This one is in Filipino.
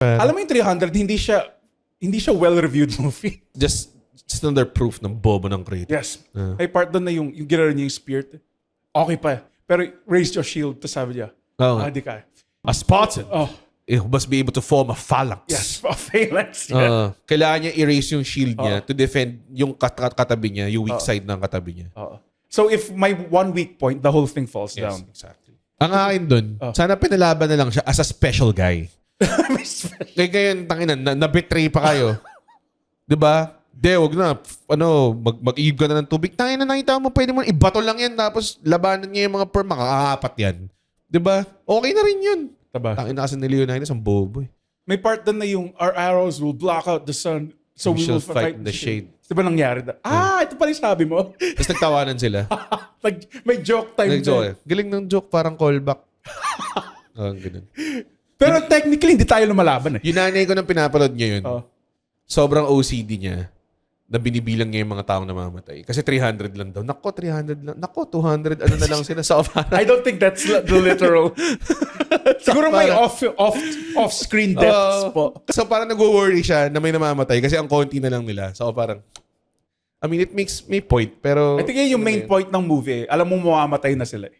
Alam mo yung 300, hindi siya well-reviewed movie. Just another proof ng bobo ng creator. Yes. May part doon na yung ginaro niya yung spirit. Okay pa. Pero raise your shield. Tapos sabi niya, di ka. A Spartan. Oh. It must be able to form a phalanx. Yes, a phalanx. Yeah. Kailangan niya erase yung shield niya to defend yung katabi niya, yung weak side ng katabi niya. So if my one weak point, the whole thing falls down. Exactly. Ang akin dun, sana pinalaban na lang siya as a special guy. Kaya ngayon, tanginan, na-betray pa kayo. Diba? Wag na. Mag-iib ka na ng tubig. Tangina, nakita mo, pwede mo ibato lang yan tapos labanan niya yung mga perma. Makakapat yan. Diba? Okay na rin yun. Diba? Tangina kasi ni Leonidas, ang bobo eh. May part doon na yung our arrows will block out the sun so we will fight in the shade. Diba nangyari? Ito pala yung sabi mo. Tapos nagtawanan sila. May joke time Nag-joke. Galing ng joke, parang callback. Ganun. Pero technically, hindi tayo lumalaban eh. Yung nanay ko nang pinapanood niya yun, sobrang OCD niya na binibilang niya yung mga taong namamatay. Kasi 300 lang daw. Nako, 300 lang. Nako, 200 ano na lang sila. So, I don't think that's the literal. Siguro may off-screen deaths po. So parang nag-worry siya na may namamatay kasi ang konti na lang nila. So parang, I mean, it makes me point. Pero I think yun yung main point ng movie. Alam mo, mamamatay na sila eh.